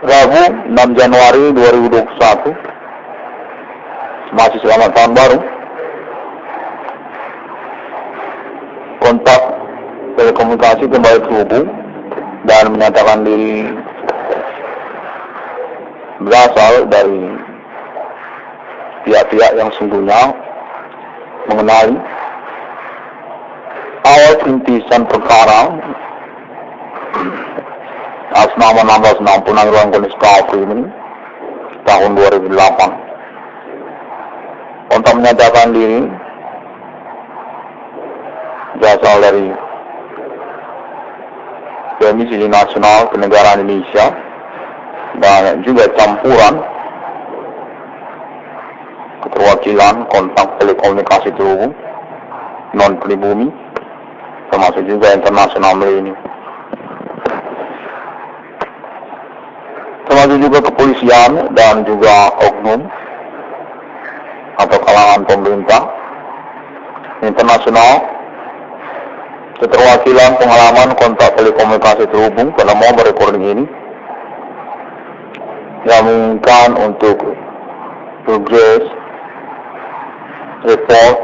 Rabu 6 Januari 2021, masih selamat tahun baru. Kontak telekomunikasi kembali terhubung dan menyatakan diri berasal dari pihak-pihak yang sungguhnya mengenali awal rintisan perkara atas nama 1666 Ruang Kondisi Kapri ini tahun 2008. Untuk menyatakan diri berasal dari domisili nasional kenegaraan Indonesia dan juga campuran keterwakilan kontak telekomunikasi terhubung non pribumi termasuk juga internasional milenium, termasuk juga kepolisian dan juga oknum atau kalangan pemerintah internasional, keterwakilan pengalaman kontak telekomunikasi terhubung pada mobil recording ini yang menginginkan untuk progres report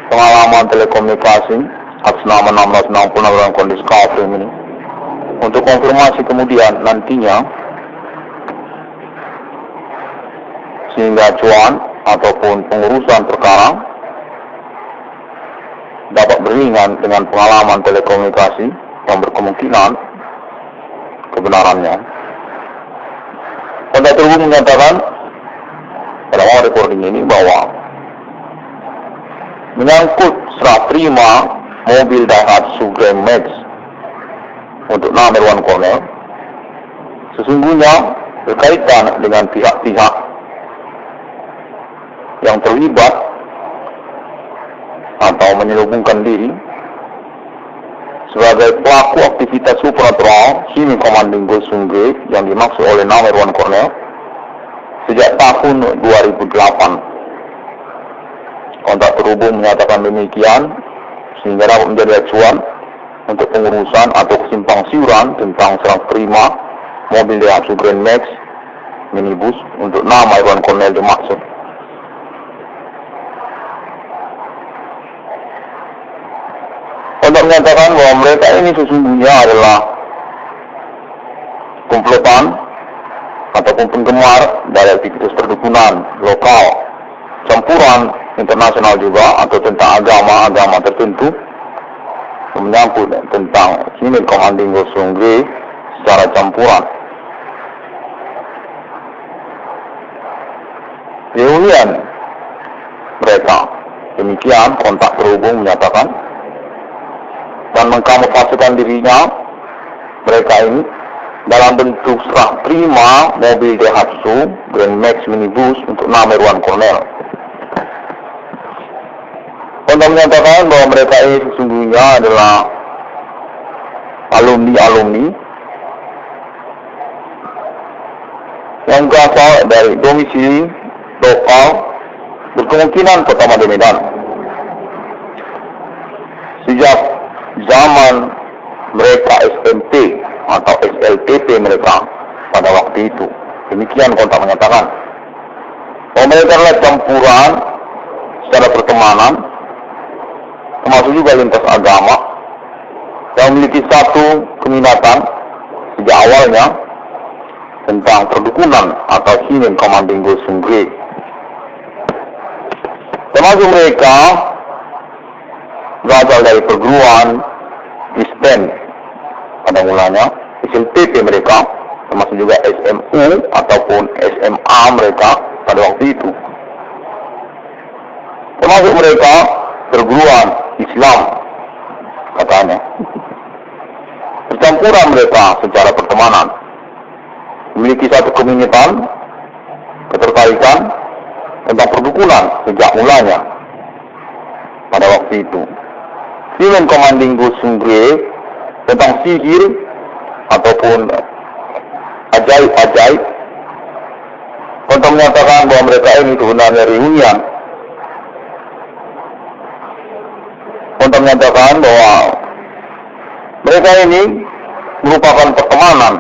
pengalaman telekomunikasi atas nama 1666 dalam kondisi Kapri ini untuk konfirmasi kemudian nantinya sehingga acuan ataupun pengurusan perkara dapat beringan dengan pengalaman telekomunikasi yang berkemungkinan kebenarannya. Kontak terhubung menyatakan pada awal recording ini bahwa menyangkut serah terima mobil Daihatsu Grand Max untuk nama Irwan Cornel sesungguhnya berkaitan dengan pihak-pihak yang terlibat atau menyelubungkan diri sebagai pelaku aktivitas supernatural Himi Commanding Ghost Sungge yang dimaksud oleh nama Irwan Cornel sejak tahun 2008. Kontak terhubung menyatakan demikian sehingga dapat menjadi acuan untuk pengurusan atau kesimpang siuran tentang serah terima mobil Daihatsu Grand Max minibus untuk nama Irwan Cornel dimaksud. Kontak menyatakan bahwa mereka ini sesungguhnya adalah komplotan ataupun penggemar dari aktivitas perdukunan lokal, campuran internasional juga atau tentang agama tertentu menyangkut tentang Himi Commanding Ghost Sungge secara campuran. Reunian mereka demikian kontak terhubung menyatakan dan mengkamuflasekan dirinya mereka ini dalam bentuk serah terima mobil Daihatsu Grand Max minibus untuk nama Irwan Cornel. Kontak menyatakan bahwa mereka ini sesungguhnya adalah alumni yang berasal dari domisili lokal berkemungkinan Kota Medan. Sejak zaman mereka SMP atau SLTP mereka pada waktu itu. Demikian kontak menyatakan bahwa mereka adalah campuran secara pertemanan termasuk juga lintas agama yang memiliki satu keminatan sejak awalnya tentang perdukunan atau Himi Commanding Ghost Sungge. Termasuk mereka berasal dari perguruan Kristen pada mulanya, SLTP mereka, termasuk juga SMU ataupun SMA mereka pada waktu itu. Termasuk mereka perguruan Islam katanya. Percampuran mereka secara pertemanan memiliki satu komunitas ketertarikan tentang perdukunan sejak mulanya pada waktu itu. Himi Commanding Ghost Sungge tentang sihir ataupun ajaib-ajaib. Kontak menyatakan bahwa mereka ini sebenarnya reunian. Kontak menyatakan bahwa mereka ini merupakan pertemanan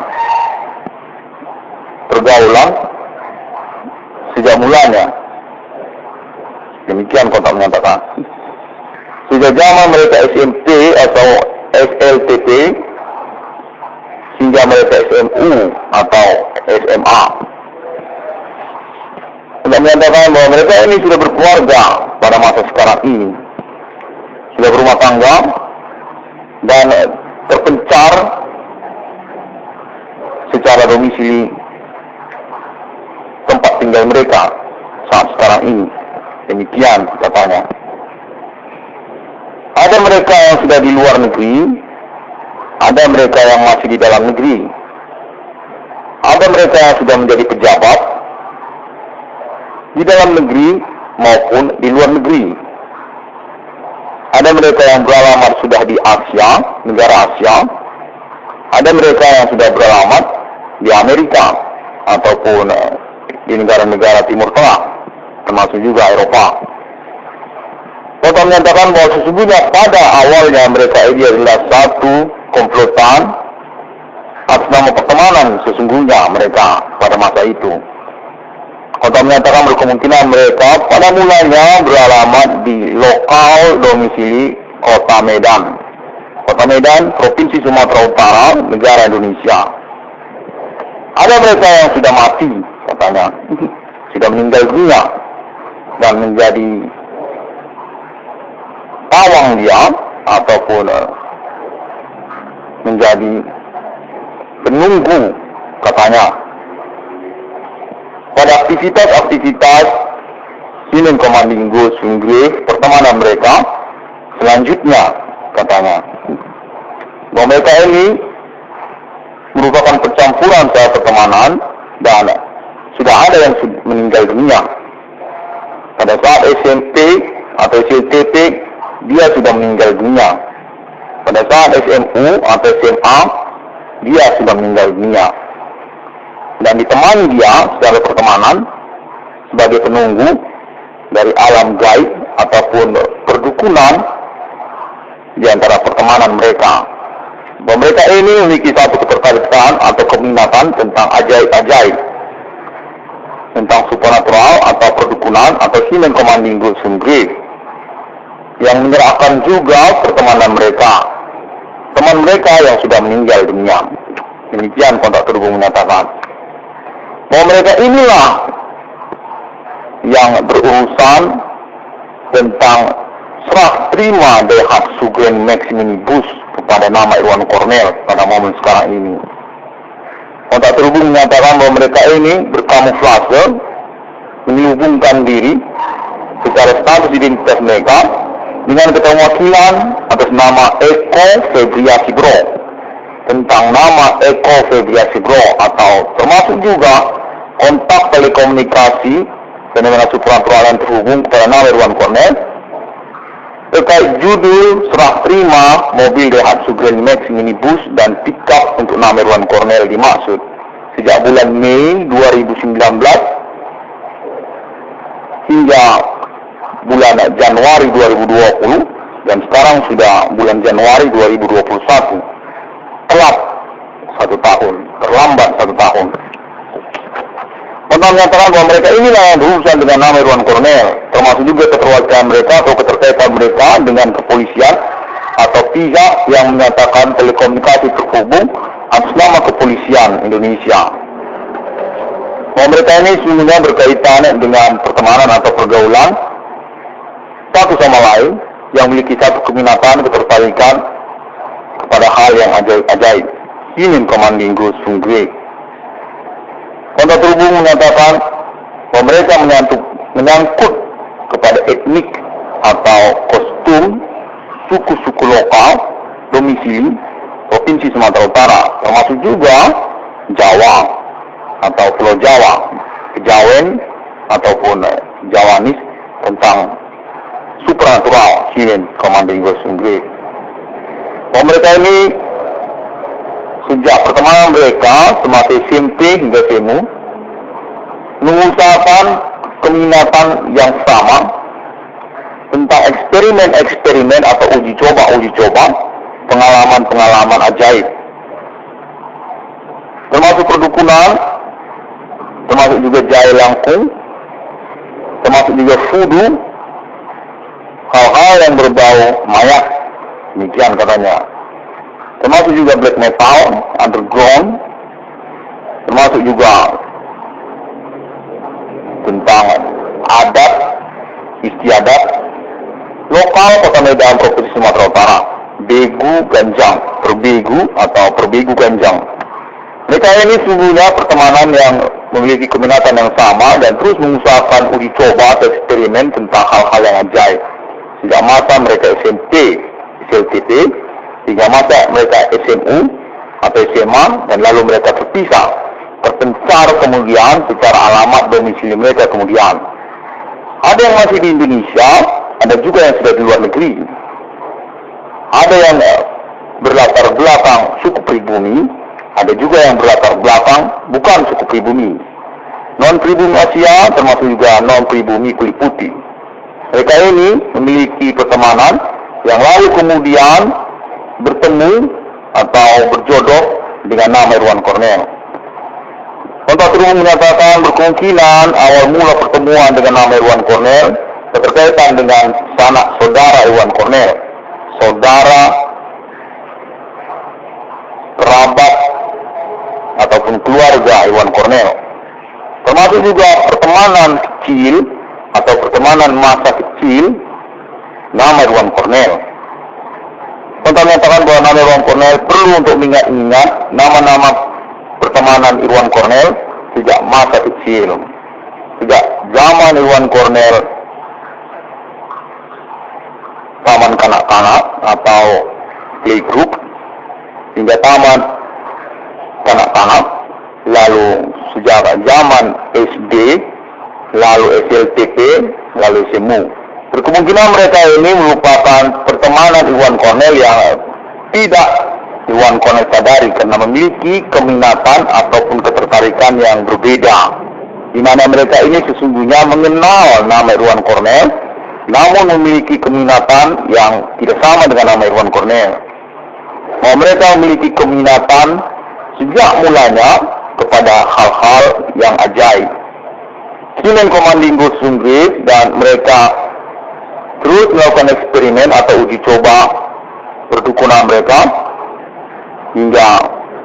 pergaulan sejak mulanya. Demikian kontak menyatakan. Sejak zaman mereka SMP atau SLTP hingga mereka SMU atau SMA. Kontak menyatakan bahwa mereka ini sudah berkeluarga pada masa sekarang ini. Sudah berumah tangga dan terpencar secara domisili tempat tinggal mereka saat sekarang ini. Demikian katanya. Ada mereka yang sudah di luar negeri, ada mereka yang masih di dalam negeri, ada mereka yang sudah menjadi pejabat di dalam negeri maupun di luar negeri. Ada mereka yang beralamat sudah di Asia, negara Asia, ada mereka yang sudah beralamat di Amerika ataupun di negara-negara Timur Tengah, termasuk juga Eropa. Kota menyatakan bahwa sesungguhnya pada awalnya mereka ini adalah satu komplotan atas nama pertemanan sesungguhnya mereka pada masa itu. Kota menyatakan berkemungkinan mereka pada mulanya beralamat di lokal domisili Kota Medan. Kota Medan, Provinsi Sumatera Utara, negara Indonesia. Ada mereka yang sudah mati, katanya, sudah meninggal dunia dan menjadi pawang dia ataupun menjadi penunggu, katanya, pada aktivitas-aktivitas Human Commanding Ghost Grave pertemanan mereka selanjutnya, katanya. Bahwa mereka ini merupakan percampuran saat pertemanan dan sudah ada yang meninggal dunia. Pada saat SMP atau SLTP dia sudah meninggal dunia. Pada saat SMU atau SMA dia sudah meninggal dunia. Dan ditemani dia secara pertemanan sebagai penunggu dari alam gaib ataupun perdukunan di antara pertemanan mereka. Bahwa mereka ini memiliki satu ketertarikan atau keminatan tentang ajaib-ajaib, tentang supernatural atau perdukunan atau Human Commanding Ghost Grave, yang menyerahkan juga pertemanan mereka, teman mereka yang sudah meninggal dunia. Demikian kontak terhubung menyatakan bahwa mereka inilah yang berurusan tentang serah terima Daihatsu Grand Max Minibus kepada nama Irwan Cornell pada momen sekarang ini. Kontak terhubung menyatakan bahwa mereka ini berkamuflase, menyubungkan diri secara status identitas mereka dengan keterwakilan atas nama Eko Febriasi Bro, tentang nama Eko Febriasi Bro, atau termasuk juga kontak telekomunikasi fenomena supernatural yang terhubung kepada nama Irwan Cornell terkait judul serah terima mobil Daihatsu Grand Max Minibus dan pickup untuk nama Irwan Cornell dimaksud sejak bulan Mei 2019 hingga bulan Januari 2020 dan sekarang sudah bulan Januari 2021. Telat 1 tahun, terlambat 1 tahun. Kontak menyatakan bahwa mereka inilah yang berurusan dengan nama Irwan Cornell, termasuk juga keterwakilan mereka atau keterkaitan mereka dengan kepolisian atau pihak yang menyatakan telekomunikasi terhubung atas nama kepolisian Indonesia. Bahwa mereka ini sebenarnya berkaitan dengan pertemanan atau pergaulan satu sama lain yang memiliki satu keminatan, ketertarikan kepada hal yang ajaib-ajaib. Human Commanding Ghost Grave. Kontak terhubung menyatakan bahwa mereka menyangkut kepada etnik atau kostum suku-suku lokal domisili Provinsi Sumatera Utara, termasuk juga Jawa atau Pulau Jawa, Kejawen ataupun Jawanis, tentang supernatural Human Commanding Ghost Grave. Bahwa mereka ini sejak pertemanan mereka semasa SMP hingga SMU mengusahakan keminatan yang sama tentang eksperimen-eksperimen atau uji coba pengalaman-pengalaman ajaib, termasuk perdukunan termasuk juga jahe langkung, termasuk juga fudu, hal-hal yang berbau mayat, demikian katanya. Termasuk juga black metal, underground, termasuk juga tentang adat, istiadat lokal Kota Medan, Provinsi Sumatera Utara, begu ganjang, perbegu atau perbegu ganjang. Mereka ini sungguhnya pertemanan yang memiliki keminatan yang sama dan terus mengusahakan uji coba atau eksperimen tentang hal-hal yang ajaib. Sejak masa mereka SMP, SLTP, hingga masa mereka SMU atau SMA, dan lalu mereka terpisah, terpencar kemudian secara alamat domisili mereka kemudian. Ada yang masih di Indonesia, ada juga yang sudah di luar negeri. Ada yang berlatar belakang suku pribumi, ada juga yang berlatar belakang bukan suku pribumi. Non-pribumi Asia termasuk juga non-pribumi kulit putih. Mereka ini memiliki pertemanan yang lalu kemudian bertemu atau berjodoh dengan nama Irwan Cornell. Kontak Terhubung menyatakan berkemungkinan awal mula pertemuan dengan nama Irwan Cornell berkaitan dengan sanak saudara Irwan Cornell, saudara, kerabat, ataupun keluarga Irwan Cornell. Termasuk juga pertemanan kecil atau pertemanan masa kecil nama Irwan Cornell. Kontak menyatakan bahwa nama Irwan Cornell perlu untuk mengingat-ingat nama-nama pertemanan Irwan Cornell sejak masa kecil. Sejak zaman Irwan Cornell taman kanak-kanak atau playgroup hingga taman kanak-kanak, lalu sejak zaman SD, lalu SLTP, lalu SMU. Berkemungkinan mereka ini merupakan pertemanan Irwan Cornell yang tidak Irwan Cornell sadari karena memiliki keminatan ataupun ketertarikan yang berbeda, di mana mereka ini sesungguhnya mengenal nama Irwan Cornell, namun memiliki keminatan yang tidak sama dengan nama Irwan Cornell. Bahwa mereka memiliki keminatan sejak mulanya kepada hal-hal yang ajaib. Kinen Commanding Ghost Sungrit dan mereka terus melakukan eksperimen atau uji coba perdukunan mereka hingga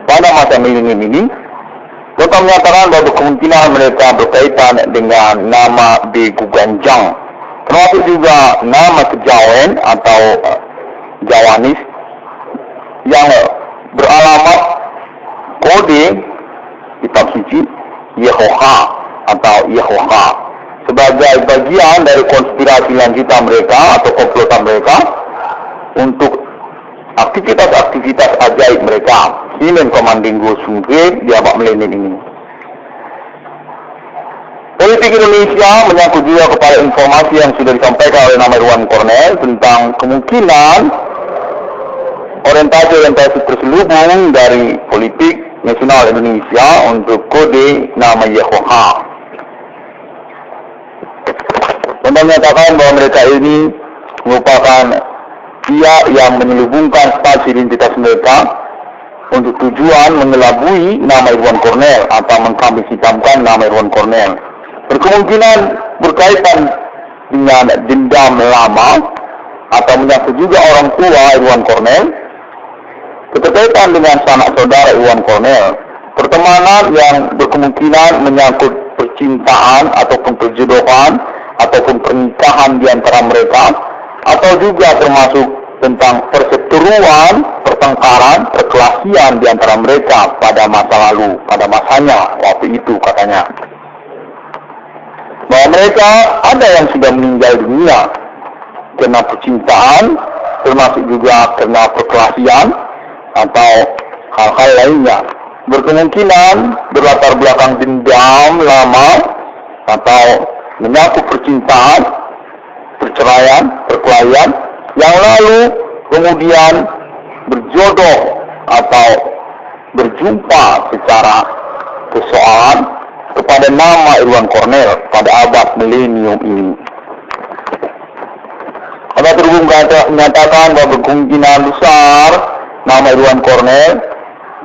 pada masa milenium ini. Mereka menyatakan bahwa kemungkinan mereka berkaitan dengan nama Begu Ganjang, termasuk juga nama kejawen atau Jawanis yang beralamat kode kitab suci Yehoha atau Yehoha sebagai bagian dari konspirasi lanjutan mereka atau komplotan mereka untuk aktivitas-aktivitas ajaib mereka. Kinen Commanding Ghost Sungrit di abad milenium ini. Politik Indonesia menyangkut juga kepada informasi yang sudah disampaikan oleh nama Irwan Cornell tentang kemungkinan orientasi terselubung dari politik nasional Indonesia untuk kode nama Yehoha. Mereka menyatakan bahwa mereka ini merupakan pihak yang menyelubungkan stasi identitas mereka untuk tujuan mengelabui nama Irwan Cornell atau mengkambing hitamkan nama Irwan Cornell. Berkemungkinan berkaitan dengan dendam lama atau menyangkut juga orang tua Irwan Cornell, berkaitan dengan sanak saudara Irwan Cornell, pertemanan yang berkemungkinan menyangkut percintaan ataupun perjodohan ataupun pernikahan di antara mereka, atau juga termasuk tentang perseteruan, pertengkaran, perkelahian di antara mereka pada masa lalu, pada masanya waktu itu katanya. Bahwa mereka ada yang sudah meninggal dunia karena percintaan, termasuk juga karena perkelahian atau hal-hal lainnya. Berkemungkinan berlatar belakang dendam lama atau menyangkut percintaan, perceraian, perkelahian yang lalu kemudian berjodoh atau berjumpa secara persoalan kepada nama Irwan Cornell pada abad milenium ini. Kontak Terhubung menyatakan bahwa kemungkinan besar nama Irwan Cornell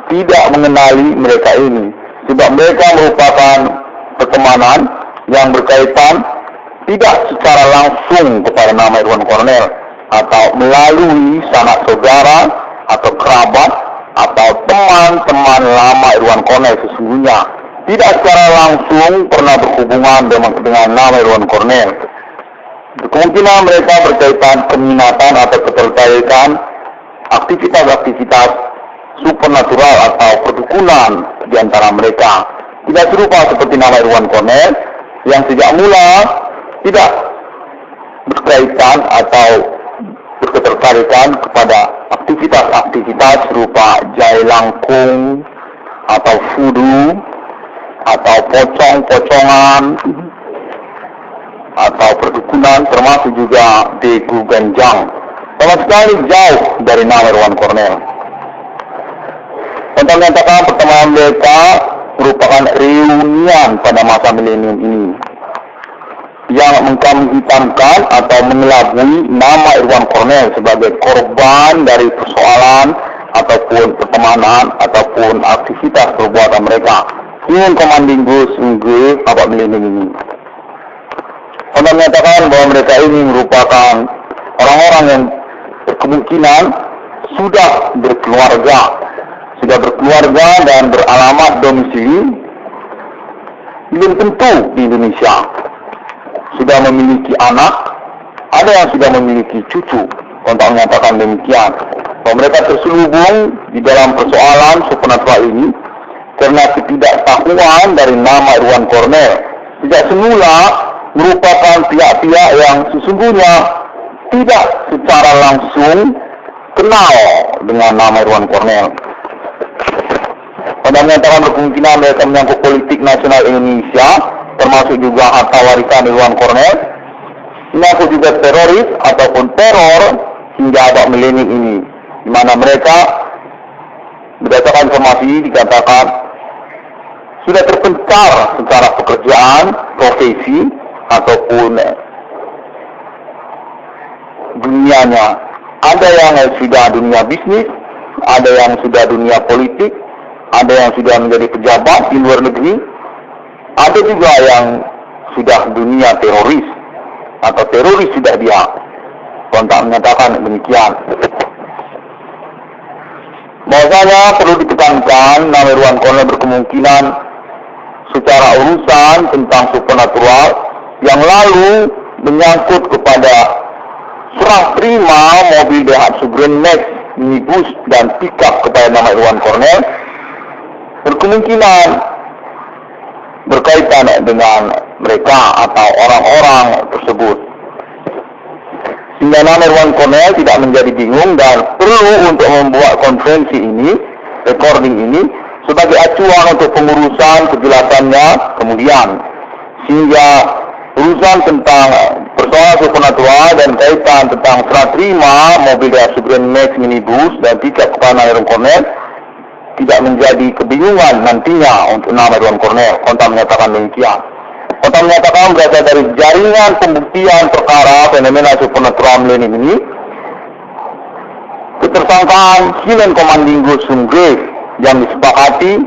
tidak mengenali mereka ini, sebab mereka merupakan pertemanan yang berkaitan tidak secara langsung kepada nama Irwan Cornell atau melalui sanak saudara atau kerabat atau teman-teman lama Irwan Cornell sesungguhnya, tidak secara langsung pernah berhubungan dengan nama Irwan Cornell. Kemungkinan mereka berkaitan keminatan atau ketertarikan aktivitas-aktivitas supernatural atau perdukunan di antara mereka. Tidak serupa seperti nama Irwan Cornell yang sejak mula tidak berkaitan atau berketertarikan kepada aktivitas-aktivitas serupa jai langkung atau fudu atau pocong-pocongan atau perdukunan, termasuk juga degu ganjang. Sama sekali jauh dari nama Irwan Cornell. Untuk menyatakan pertemanan mereka merupakan reunian pada masa milenium ini yang menghitamkan atau mengelabui nama Irwan Cornell sebagai korban dari persoalan ataupun pertemanan ataupun aktivitas perbuatan mereka ingin komandinggus abad milenium ini. Untuk menyatakan bahwa mereka ini merupakan orang-orang yang berkemungkinan sudah berkeluarga dan beralamat domisili belum tentu di Indonesia, sudah memiliki anak, ada yang sudah memiliki cucu. Untuk menyatakan demikian bahwa mereka terselubung di dalam persoalan supernatural ini karena ketidaktahuan dari nama Irwan Cornell sejak semula merupakan pihak-pihak yang sesungguhnya tidak secara langsung kenal dengan nama Irwan Cornell. Pada menyatakan berkemungkinan mereka menyangkut politik nasional Indonesia, termasuk juga harta warisan Irwan Cornell, menyangkut juga teroris ataupun teror hingga abad milenium ini, di mana mereka berdasarkan informasi dikatakan sudah terpencar secara pekerjaan, profesi ataupun dunianya. Ada yang sudah dunia bisnis, ada yang sudah dunia politik, ada yang sudah menjadi pejabat di luar negeri, ada juga yang sudah dunia teroris atau teroris sudah dia. Kontak menyatakan demikian. Bahwasanya perlu ditekankan nama Irwan Cornell berkemungkinan secara urusan tentang supernatural yang lalu menyangkut kepada serah terima mobil Daihatsu Grand Max, minibus dan pickup kepada nama Irwan Cornell berkemungkinan berkaitan dengan mereka atau orang-orang tersebut, sehingga nama Irwan Cornell tidak menjadi bingung dan perlu untuk membuat konferensi ini, recording ini sebagai acuan untuk pengurusan kejelasannya kemudian, sehingga urusan tentang persoalan supernatural dan kaitan tentang serah terima mobil Daihatsu Grand Max, minibus dan pickup kepada Irwan Cornell tidak menjadi kebingungan nantinya untuk nama Irwan Cornell. Kontak menyatakan demikian. Kontak menyatakan berasal dari jaringan pembuktian perkara fenomena supernatural milenium ini, ketersangkaan Silent Commanding Ghost Grave yang disepakati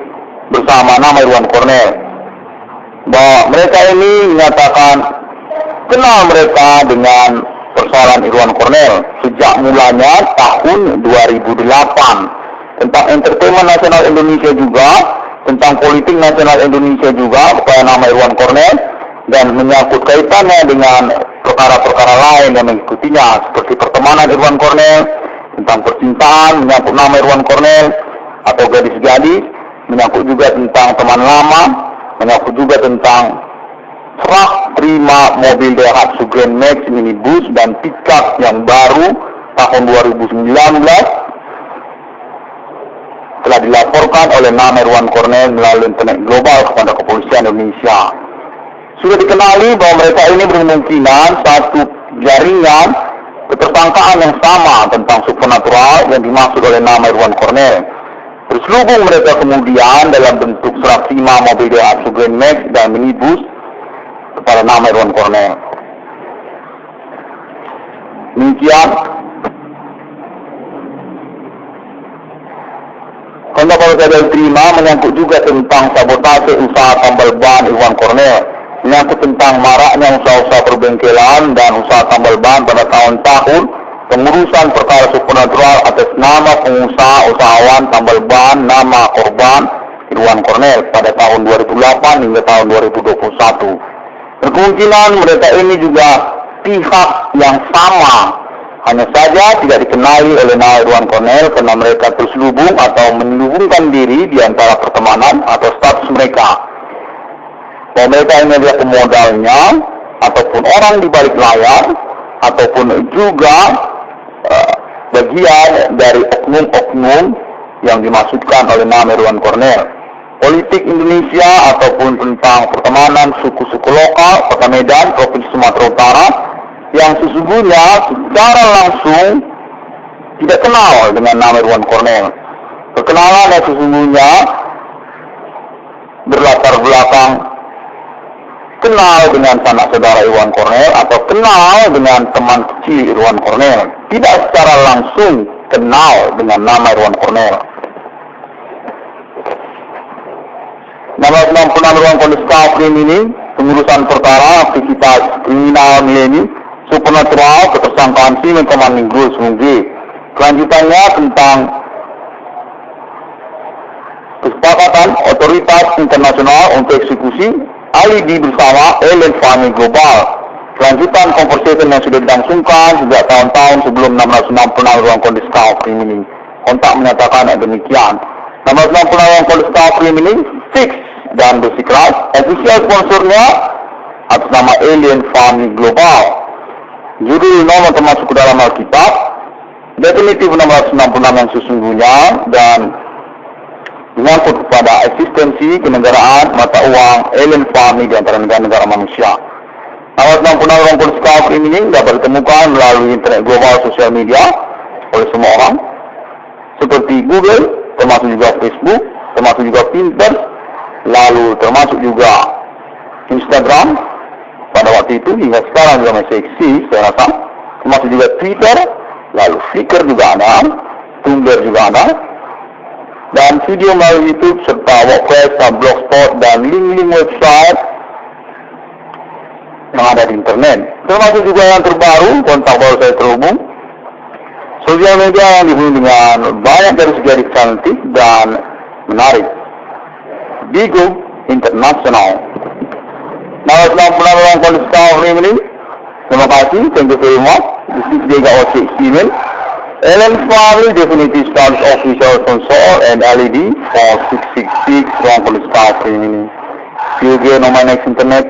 bersama nama Irwan Cornell, bahwa mereka ini menyatakan kenal mereka dengan persoalan Irwan Cornell sejak mulanya tahun 2008, tentang entertainment nasional Indonesia juga, tentang politik nasional Indonesia juga kepada nama Irwan Cornell, dan menyangkut kaitannya dengan perkara-perkara lain yang mengikutinya seperti pertemanan Irwan Cornell, tentang percintaan menyangkut nama Irwan Cornell atau gadis-gadis, menyangkut juga tentang teman lama, menyangkut juga tentang serah terima mobil Daihatsu Grand Max, minibus dan pickup yang baru tahun 2019 telah dilaporkan oleh nama Irwan Cornell melalui internet global kepada kepolisian Indonesia. Sudah dikenali bahwa mereka ini berkemungkinan satu jaringan ketersangkaan yang sama tentang supernatural yang dimaksud oleh nama Irwan Cornell. Terselubung mereka kemudian dalam bentuk serah terima mobil Daihatsu Grand Max dan minibus kepada nama Irwan Cornell. Demikian. Kontak kalau saya terima menyangkut juga tentang sabotase usaha tambal ban Iwan Cornell, menyangkut tentang maraknya usaha-usaha perbengkelan dan usaha tambal ban pada tahun-tahun pengurusan perkara supernatural atas nama pengusaha usahawan tambal ban nama korban Iwan Cornell pada tahun 2008 hingga tahun 2021. Berkemungkinan mereka ini juga pihak yang sama, hanya saja tidak dikenali oleh nama Iwan Cornell karena mereka terselubung atau menyelubungkan diri di antara pertemanan atau status mereka. Bahwa mereka ini adalah pemodalnya, ataupun orang di balik layar, ataupun juga bagian dari oknum-oknum yang dimaksudkan oleh nama Iwan Cornell. Politik Indonesia ataupun tentang pertemanan suku-suku lokal Kota Medan, Provinsi Sumatera Utara, yang sesungguhnya secara langsung tidak kenal dengan nama Iwan Cornell. Perkenalan yang sesungguhnya berlatar belakang kenal dengan sanak saudara Iwan Cornell atau kenal dengan teman kecil Iwan Cornell, tidak secara langsung kenal dengan nama Iwan Cornell. Nama 66 Ruang Kondisi ini pengurusan perkara aktivitas kriminal mileni supernatural ketersangkaan Simen Commanding Group Semunggi. Kelanjutannya tentang kesepakatan otoritas internasional untuk eksekusi ILD bersama Alien Family Global. Kelanjutan conversation yang sudah dilangsungkan sejak tahun-tahun sebelum 666 Ruang Kondisi ini. Kontak menyatakan demikian. 666 Ruang Kondisi ini fix dan bersikeras. Official sponsornya atas nama Alien Family Global. Judul nomor termasuk ke dalam Alkitab, definitif 666 yang sesungguhnya, dan menyangkut kepada eksistensi kenegaraan mata uang Alien Family di antara negara-negara manusia. 666 Ruang Kondisi ini dapat ditemukan melalui internet global sosial media oleh semua orang, seperti Google, termasuk juga Facebook, termasuk juga Pinterest, lalu termasuk juga Instagram pada waktu itu, hingga sekarang juga masih eksis saya rasa, termasuk juga Twitter, lalu Flickr juga ada, Tumblr juga ada, dan video melalui YouTube serta WordPress dan Blogspot dan link-link website yang ada di internet. Termasuk juga yang terbaru, kontak baru saya terhubung, sosial media yang dipenuhi dengan banyak dari segi cantik dan menarik. Bigo International. Nama 66 Ruang Kondisi ini. Terima kasih. Thank you very much. This is Diego O6 Steven. Alien Family Definitive Status Official Sponsor and LED for 666 Ruang Kondisi ini. See you again on my next internet.